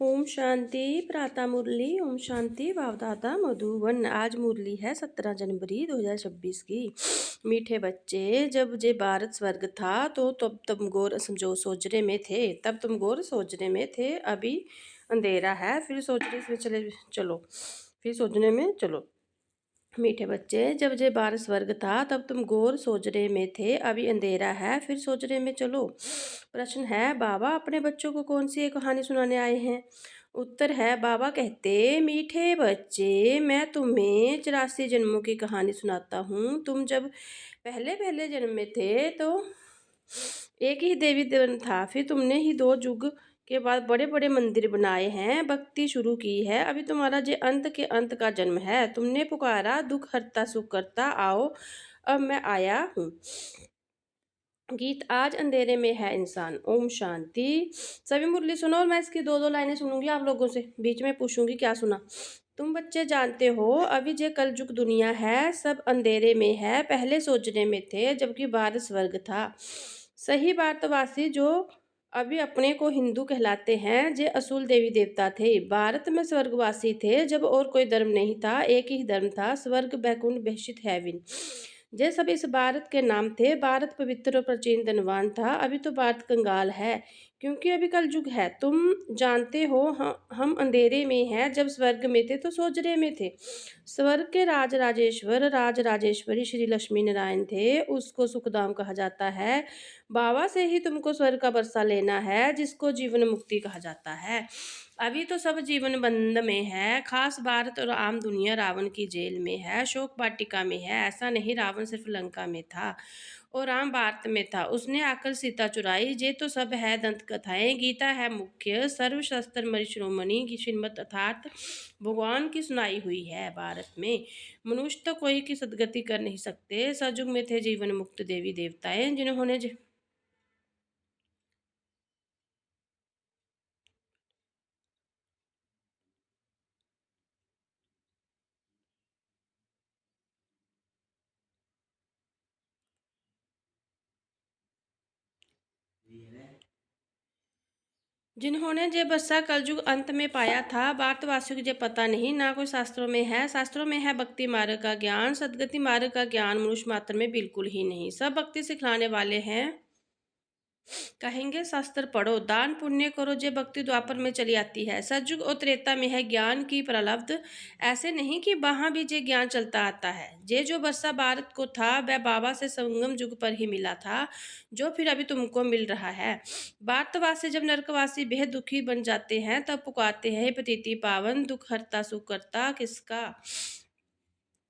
ओम शांति प्रातः मुरली। ओम शांति भावदाता मधुबन। आज मुरली है 17 जनवरी 2026 की। मीठे बच्चे, जब जे भारत स्वर्ग था तो तब तुम घोर समझो सोचने में थे। तब तुम घोर सोचने में थे, अभी अंधेरा है, फिर सोचने में चले चलो फिर सोचने में चलो। मीठे बच्चे, जब जे बार स्वर्ग था तब तुम घोर सोचने में थे, अभी अंधेरा है, फिर सोचने में चलो। प्रश्न है, बाबा अपने बच्चों को कौन सी एक कहानी सुनाने आए हैं? उत्तर है, बाबा कहते, मीठे बच्चे, मैं तुम्हें 84 जन्मों की कहानी सुनाता हूँ। तुम जब पहले पहले जन्म में थे तो एक ही देवी देवन था, फिर तुमने ही 2 युग के बाद बड़े बड़े मंदिर बनाए हैं, भक्ति शुरू की है, अभी तुम्हारा जे अंत के अंत का जन्म है। तुमने पुकारा, दुख हरता सुख करता, आओ अब मैं आया हूँ। गीत, आज अंधेरे में है इंसान। ओम शांति। सभी मुरली सुनो और मैं इसकी 2-2 लाइनें सुनूंगी आप लोगों से, बीच में पूछूंगी क्या सुना। तुम बच्चे जानते हो, अभी जे कलयुग दुनिया है, सब अंधेरे में है, पहले सोचने में थे, जबकि भारत स्वर्ग था। सही भारतवासी जो अभी अपने को हिंदू कहलाते हैं, जे असूल देवी देवता थे। भारत में स्वर्गवासी थे जब और कोई धर्म नहीं था, एक ही धर्म था, स्वर्ग बैकुंठ बेशित हेवन। जे सब इस भारत के नाम थे। भारत पवित्र और प्राचीन धनवान था, अभी तो भारत कंगाल है, क्योंकि अभी कलयुग है। तुम जानते हो, हम अंधेरे में हैं, जब स्वर्ग में थे तो सोजरे में थे। स्वर्ग के राज राजेश्वर राज राजेश्वरी श्री लक्ष्मी नारायण थे, उसको सुखधाम कहा जाता है। बाबा से ही तुमको स्वर्ग का बरसा लेना है, जिसको जीवन मुक्ति कहा जाता है। अभी तो सब जीवन बंद में है, खास भारत और आम दुनिया रावण की जेल में है, शोक वाटिका में है। ऐसा नहीं, रावण सिर्फ लंका में था और राम भारत में था, उसने आकर सीता चुराई। ये तो सब है दंत कथाएं, गीता है मुख्य, सर्वशास्त्र मणि शिरोमणि की श्रीमत अर्थात भगवान की सुनाई हुई है। भारत में मनुष्य तो कोई की सदगति कर नहीं सकते। सतयुग में थे जीवन मुक्त देवी देवताएं, जिन्होंने जिन्होंने जे बसा कलयुग अंत में पाया था, भारतवासियों को जे पता नहीं, ना कोई शास्त्रों में है। शास्त्रों में है भक्ति मार्ग का ज्ञान, सदगति मार्ग का ज्ञान मनुष्य मात्र में बिल्कुल ही नहीं। सब भक्ति सिखलाने वाले हैं, कहेंगे शास्त्र पढ़ो, दान पुण्य करो, जे भक्ति द्वापर में चली आती है। सतयुग और त्रेता में है ज्ञान की प्रलब्ध, ऐसे नहीं कि वहां भी जे ज्ञान चलता आता है। जे जो बरसा भारत को था, वह बाबा से संगम युग पर ही मिला था, जो फिर अभी तुमको मिल रहा है। भारतवासी जब नरकवासी बेहद दुखी बन जाते हैं, तब पुकारते हैं, हे पतिति पावन, दुख हरता सुख करता, किसका?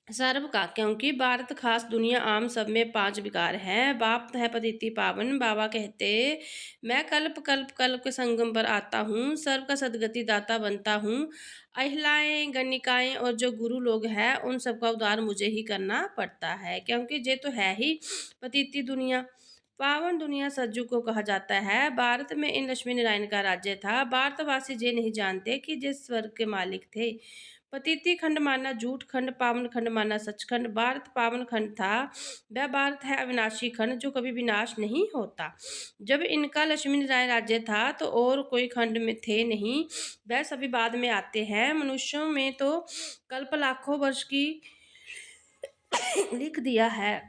सर्व का, क्योंकि भारत खास दुनिया आम सब में 5 विकार हैं। बाप है पतिति पावन। बाबा कहते, मैं कल्प कल्प कल्प के संगम पर आता हूँ, सर्व का सदगति दाता बनता हूँ। अहिलाएं गणिकाएं और जो गुरु लोग हैं, उन सबका उद्धार मुझे ही करना पड़ता है, क्योंकि ये तो है ही पतिति दुनिया। पावन दुनिया सज्जू को कहा जाता है। भारत में इन लक्ष्मी नारायण का राज्य था। भारतवासी ये नहीं जानते कि जिस स्वर्ग के मालिक थे। पतिति खंड माना झूठ खंड, पावन खंड माना सचखंड। भारत पावन खंड था, वह भारत है अविनाशी खंड, जो कभी विनाश नहीं होता। जब इनका लक्ष्मी नारायण राज्य था तो और कोई खंड में थे नहीं, वह सभी बाद में आते हैं। मनुष्यों में तो कल्प लाखों वर्ष की लिख दिया है।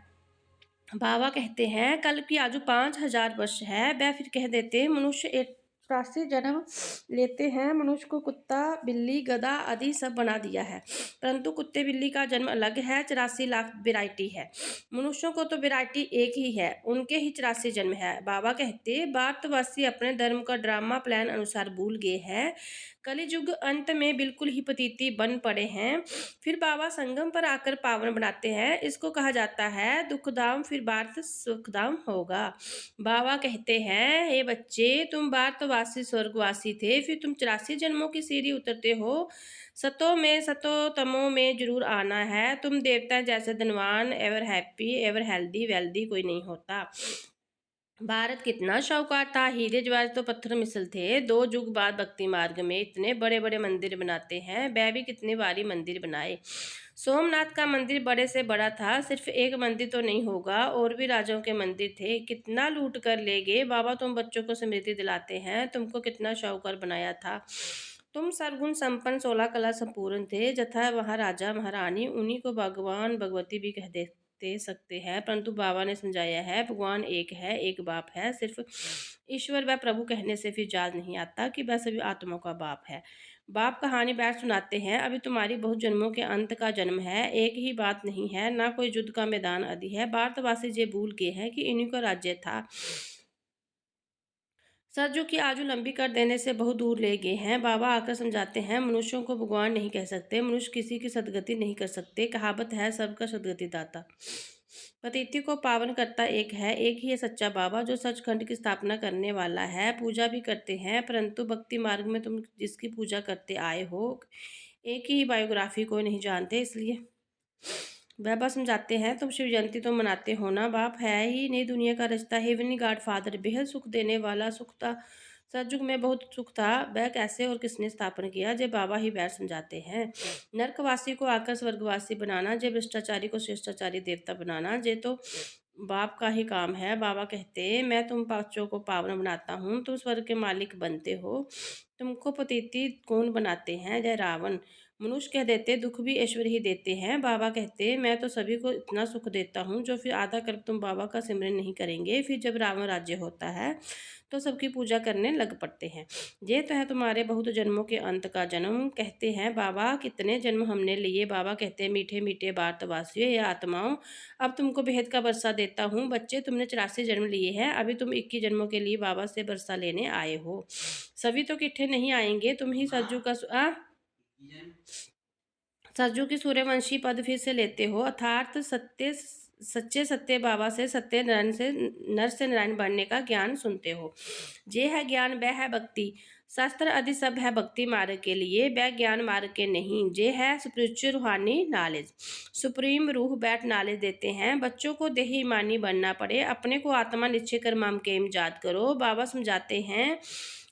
बाबा कहते हैं, कल की आयु 5000 वर्ष है। वह फिर कह देते, मनुष्य 84 जन्म लेते हैं। मनुष्य को कुत्ता बिल्ली गधा आदि सब बना दिया है, परंतु कुत्ते बिल्ली का जन्म अलग है। 84 लाख वैरायटी है, मनुष्यों को तो वैरायटी एक ही है, उनके ही 84 जन्म है। बाबा कहते, भारतवासी अपने धर्म का ड्रामा प्लान अनुसार भूल गए हैं। कलियुग अंत में बिल्कुल ही पतिती बन पड़े हैं, फिर बाबा संगम पर आकर पावन बनाते हैं। इसको कहा जाता है दुखधाम, फिर भारत सुखधाम होगा। बाबा कहते हैं, हे बच्चे, तुम भारतवासी स्वर्गवासी थे, फिर तुम 84 जन्मों की सीढ़ी उतरते हो। सतो में सतो तमो में जरूर आना है। तुम देवता जैसे धनवान, ever happy, ever healthy wealthy कोई नहीं होता। भारत कितना शाहूकार था, हीरे जवाहर तो पत्थर मिसल थे। 2 युग बाद भक्ति मार्ग में इतने बड़े बड़े मंदिर बनाते हैं। वह भी कितने भारी मंदिर बनाए। सोमनाथ का मंदिर बड़े से बड़ा था, सिर्फ एक मंदिर तो नहीं होगा, और भी राजाओं के मंदिर थे। कितना लूट कर ले गए। बाबा तुम बच्चों को स्मृति दिलाते हैं, तुमको कितना शाहूकार बनाया था। तुम सर्वगुण संपन्न 16 कला संपूर्ण थे, जथा वहाँ राजा महारानी, उन्हीं को भगवान भगवती भी कह दे सकते हैं। परंतु बाबा ने समझाया है, भगवान एक है, एक बाप है। सिर्फ ईश्वर व प्रभु कहने से फिर याद नहीं आता कि वह सभी आत्माओं का बाप है। बाप कहानी बैठ सुनाते हैं, अभी तुम्हारी बहुत जन्मों के अंत का जन्म है। एक ही बात नहीं है, ना कोई युद्ध का मैदान आदि है। भारतवासी ये भूल गए हैं कि इन्हीं का राज्य था। सरजू की आयु लंबी कर देने से बहुत दूर ले गए हैं। बाबा आकर समझाते हैं, मनुष्यों को भगवान नहीं कह सकते, मनुष्य किसी की सदगति नहीं कर सकते। कहावत है, सबका सदगति दाता। पतिथि को पावन करता एक है, एक ही है सच्चा बाबा, जो सचखंड की स्थापना करने वाला है। पूजा भी करते हैं, परंतु भक्ति मार्ग में तुम जिसकी पूजा करते आए हो, एक ही बायोग्राफी को नहीं जानते। इसलिए बाबा समझाते हैं, तुम शिव जयंती तो मनाते हो ना, बाप है ही नहीं दुनिया का रचता, हेवनली गॉड फादर, बेहद सुख देने वाला। सुख था सतयुग में, बहुत सुख था, वह कैसे और किसने स्थापन किया, जब बाबा ही बैठ समझाते हैं। नरकवासी को आकर स्वर्गवासी बनाना, जब भ्रष्टाचारी को श्रेष्ठाचारी देवता बनाना, जे तो बाप का ही काम है। बाबा कहते, मैं तुम पांचों को पावन बनाता हूँ, तुम स्वर्ग के मालिक बनते हो, तुमको पतिति कौन बनाते हैं, जय रावण। मनुष्य कह देते, दुख भी ईश्वर ही देते हैं। बाबा कहते, मैं तो सभी को इतना सुख देता हूँ, जो फिर आधा कल्प तुम बाबा का सिमरन नहीं करेंगे, फिर जब रावण राज्य होता है तो सबकी पूजा करने लग पड़ते हैं। ये तो है तुम्हारे बहुत जन्मों के अंत का जन्म। कहते हैं, बाबा कितने जन्म हमने लिए। बाबा कहते हैं, मीठे मीठे भारतवासियों, ये आत्माओं, अब तुमको बेहद का बरसा देता हूँ। बच्चे, तुमने 84 जन्म लिए हैं, अभी तुम 21 जन्मों के लिए बाबा से बरसा लेने आए हो। सभी तो इकट्ठे नहीं आएंगे, तुम ही सज्जू का सरजू की सूर्यवंशी पद फिर से लेते हो, अर्थात सच्चे सत्य बाबा से, सत्य नर से नारायण बनने का ज्ञान सुनते हो। जे है ज्ञान, वह है भक्ति। शास्त्र आदि सब है भक्ति मार्ग के लिए, वह ज्ञान मार्ग के नहीं। जे है स्पिरिचुअल रूहानी नॉलेज, सुप्रीम रूह बैठ नॉलेज देते हैं। बच्चों को देही ईमानी बनना पड़े, अपने को आत्मा निश्चय कर माम के इमजाद करो। बाबा समझाते हैं,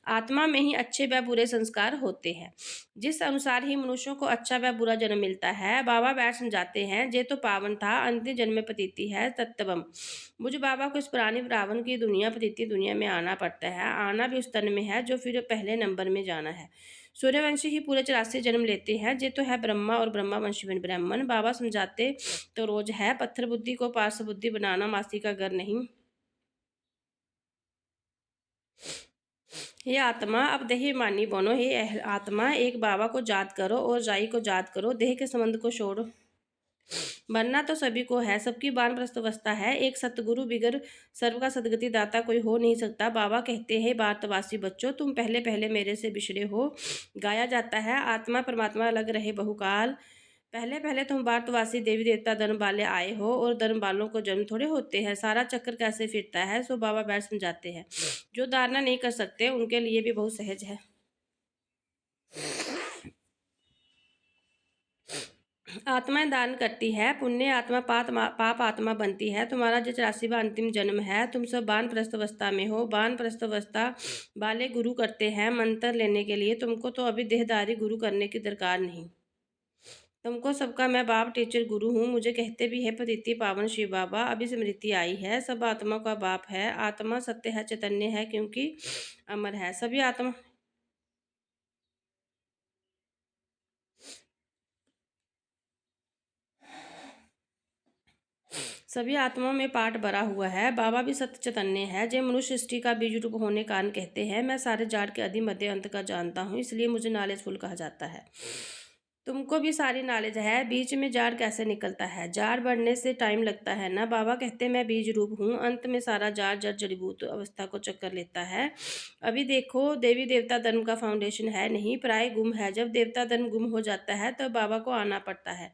आत्मा में ही अच्छे व बुरे संस्कार होते हैं, जिस अनुसार ही मनुष्यों को अच्छा व बुरा जन्म मिलता है। बाबा बैठ समझाते हैं, जे तो पावन था, अंतिम जन्म में पतिति है तत्वम। मुझे बाबा को इस पुरानी रावण की दुनिया पतिति दुनिया में आना पड़ता है। आना भी उस तन में है जो फिर पहले नंबर में जाना है। सूर्यवंशी ही पूरे 84 जन्म लेते हैं, जे तो है ब्रह्मा और ब्रह्मा वंशी बन ब्राह्मण। बाबा समझाते तो रोज है, पत्थर बुद्धि को पार्श्व बुद्धि बनाना मासी का घर नहीं। हे आत्मा, अब देह मानी बनो। हे आत्मा, एक बाबा को याद करो और जाई को याद करो, देह के संबंध को छोड़ो। बनना तो सभी को है, सबकी वानप्रस्थ अवस्था है। एक सतगुरु बिगर सर्व का सदगति दाता कोई हो नहीं सकता। बाबा कहते हैं, भारतवासी बच्चों, तुम पहले पहले मेरे से बिछड़े हो। गाया जाता है, आत्मा परमात्मा अलग रहे बहुकाल। पहले पहले तुम भारतवासी देवी देवता धर्म वाले आए हो, और धर्म वालों को जन्म थोड़े होते हैं। सारा चक्कर कैसे फिरता है, सो बाबा बैठ समझाते हैं। जो धारणा नहीं कर सकते उनके लिए भी बहुत सहज है। आत्माएं दान करती है, पुण्य आत्मा पाप आत्मा बनती है। तुम्हारा जो 84वां अंतिम जन्म है, तुम सब वानप्रस्थ अवस्था में हो। वानप्रस्थ अवस्था वाले गुरु करते हैं मंत्र लेने के लिए, तुमको तो अभी देहदारी गुरु करने की दरकार नहीं। तुमको सबका मैं बाप टीचर गुरु हूँ। मुझे कहते भी है, पतिति पावन शिव बाबा, अभी स्मृति आई है। सब आत्मा का बाप है, आत्मा सत्य है, चैतन्य है, क्योंकि अमर है। सभी आत्माओं में पाठ भरा हुआ है। बाबा भी सत्य चैतन्य है। जय मनुष्य सृष्टि का बीज रूप होने कारण कहते हैं, मैं सारे जाड़ के आदि मध्य अंत का जानता हूँ, इसलिए मुझे नॉलेजफुल कहा जाता है। तुमको भी सारी नॉलेज है, बीच में जाड़ कैसे निकलता है, जाड़ बढ़ने से टाइम लगता है ना। बाबा कहते हैं, मैं बीज रूप हूँ, अंत में सारा जाड़ जड़ जड़ीभूत अवस्था को चक्कर लेता है। अभी देखो, देवी देवता धर्म का फाउंडेशन है नहीं, प्राय गुम है। जब देवता धर्म गुम हो जाता है तब बाबा को आना पड़ता है।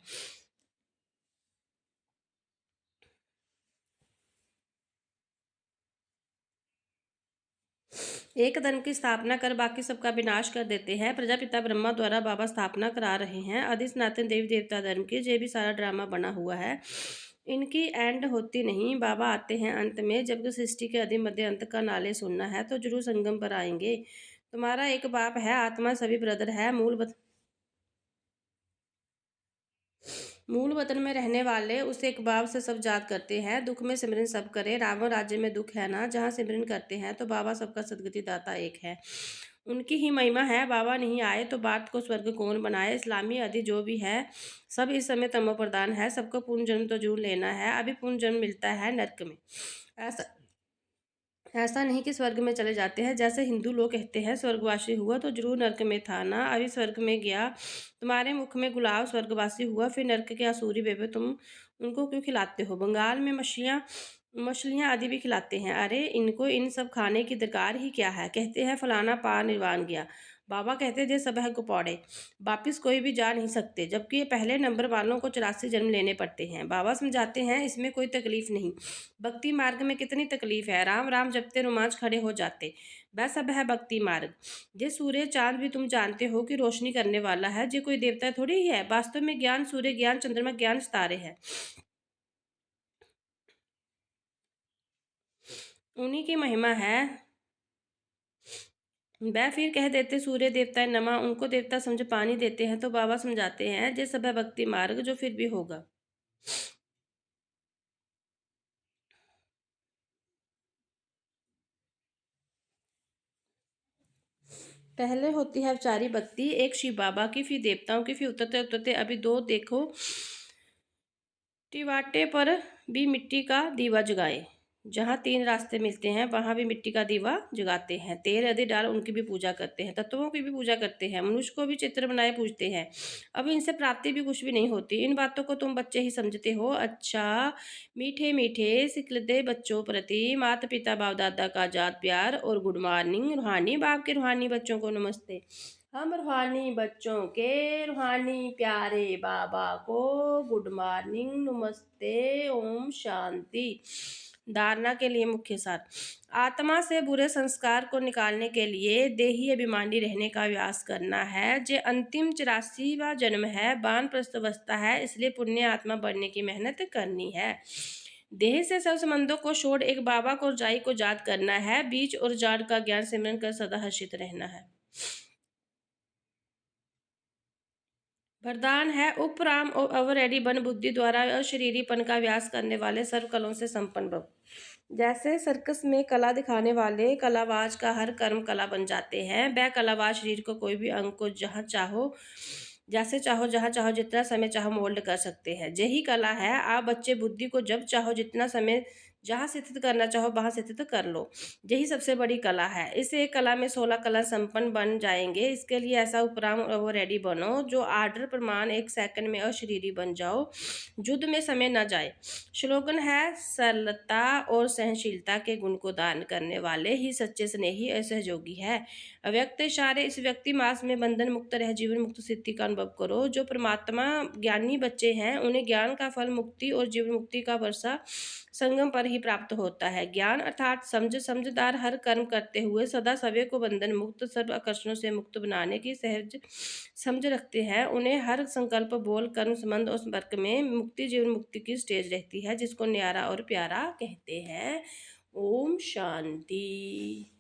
एक धर्म की स्थापना कर बाकी सबका विनाश कर देते हैं। प्रजापिता ब्रह्मा द्वारा बाबा स्थापना करा रहे हैं आदि सनातन देवी देवता धर्म की। ये भी सारा ड्रामा बना हुआ है, इनकी एंड होती नहीं। बाबा आते हैं अंत में, जबकि सृष्टि के आदि मध्य अंत का नाले सुनना है तो जरूर संगम पर आएंगे। तुम्हारा एक बाप है, आत्मा सभी ब्रदर है। मूल वतन में रहने वाले उस एक बाप से सब जात करते हैं। दुख में सिमरन सब करे, रावण राज्य में दुख है ना, जहाँ सिमरन करते हैं तो बाबा सबका सदगति दाता एक है। उनकी ही महिमा है, बाबा नहीं आए तो बात को स्वर्ग कौन बनाए। इस्लामी आदि जो भी है सब इस समय तमो प्रधान है। सबको पूर्ण जन्म तो जरूर लेना है, अभी पूर्ण जन्म मिलता है नर्क में। ऐसा ऐसा नहीं कि स्वर्ग में चले जाते हैं। जैसे हिंदू लोग कहते हैं स्वर्गवासी हुआ तो जरूर नर्क में था ना, अभी स्वर्ग में गया। तुम्हारे मुख में गुलाब स्वर्गवासी हुआ, फिर नर्क के आसुरी बेबे तुम उनको क्यों खिलाते हो। बंगाल में मछलियाँ मछलियाँ आदि भी खिलाते हैं। अरे इनको इन सब खाने की दरकार ही क्या है। कहते हैं फलाना पार निर्वाण गया, बाबा कहते जे सब है गुपौड़े, वापिस कोई भी जा नहीं सकते, जबकि ये पहले नंबर वालों को 84 जन्म लेने पड़ते हैं। बाबा समझाते हैं इसमें कोई तकलीफ नहीं। भक्ति मार्ग में कितनी तकलीफ है, राम राम जपते रोमांच खड़े हो जाते। वह सब है भक्ति मार्ग। जे सूर्य चांद भी तुम जानते हो कि रोशनी करने वाला है, जे कोई देवता थोड़ी ही है। वास्तव में ज्ञान सूर्य ज्ञान चंद्रमा ज्ञान सितारे हैं, उन्हीं की महिमा है। वह फिर कह देते सूर्य देवता नमा, उनको देवता समझ पानी देते हैं। तो बाबा समझाते हैं जे सब है भक्ति मार्ग जो फिर भी होगा। पहले होती है विचारी भक्ति, एक शिव बाबा की, फिर देवताओं की, फिर उतरते उतरते अभी दो देखो टिवाटे पर भी मिट्टी का दीवा जगाए। जहाँ 3 रास्ते मिलते हैं वहाँ भी मिट्टी का दीवा जगाते हैं। तेल आदि डाल उनकी भी पूजा करते हैं, तत्वों की भी पूजा करते हैं, मनुष्य को भी चित्र बनाए पूजते हैं। अब इनसे प्राप्ति भी कुछ भी नहीं होती। इन बातों को तुम बच्चे ही समझते हो। अच्छा मीठे मीठे सिखलते बच्चों प्रति माता पिता बाप दादा का जात प्यार और गुड मॉर्निंग। रूहानी बाप के रूहानी बच्चों को नमस्ते। हम रूहानी बच्चों के रूहानी प्यारे बाबा को गुड मॉर्निंग नमस्ते ओम शांति। धारणा के लिए मुख्य सार, आत्मा से बुरे संस्कार को निकालने के लिए देही अभिमानी रहने का अभ्यास करना है। जे अंतिम 84वां जन्म है, वानप्रस्थ अवस्था है, इसलिए पुण्य आत्मा बढ़ने की मेहनत करनी है। देह से सब संबंधों को छोड़ एक बाबा को जाई को याद करना है। बीच और जाड़ का ज्ञान सिमरन कर सदा हर्षित रहना है। वरदान है उपराम और अवरेडी बन बुद्धि द्वारा अशरीरीपन का व्यास करने वाले सर्व कलाओं से संपन्न भव। जैसे सर्कस में कला दिखाने वाले कलाबाज का हर कर्म कला बन जाते हैं, वह कलाबाज शरीर को कोई भी अंग को जहाँ चाहो जैसे चाहो जहाँ चाहो जितना समय चाहो मोल्ड कर सकते हैं। यही कला है। आप बच्चे बुद्धि को जब चाहो जितना समय जहाँ स्थित करना चाहो वहाँ स्थित कर लो, यही सबसे बड़ी कला है। इस एक कला में 16 कला संपन्न बन जाएंगे। इसके लिए ऐसा उपराम वो रेडी बनो जो आर्डर प्रमाण 1 सेकंड में अशरीरी बन जाओ, युद्ध में समय न जाए। स्लोगन है सरलता और सहनशीलता के गुण को दान करने वाले ही सच्चे स्नेही और सहयोगी है। अव्यक्त इशारे, इस व्यक्ति मास में बंधन मुक्त रह जीवन मुक्त स्थिति का अनुभव करो। जो परमात्मा ज्ञानी बच्चे हैं उन्हें ज्ञान का फल मुक्ति और जीवन मुक्ति का वर्षा संगम पर ही प्राप्त होता है। ज्ञान अर्थात समझदार हर कर्म करते हुए सदा सभी को बंधन मुक्त सर्व आकर्षणों से मुक्त बनाने की सहज समझ रखते हैं। उन्हें हर संकल्प बोल कर्म संबंध और संपर्क में मुक्ति जीवन मुक्ति की स्टेज रहती है, जिसको न्यारा और प्यारा कहते हैं। ओम शांति।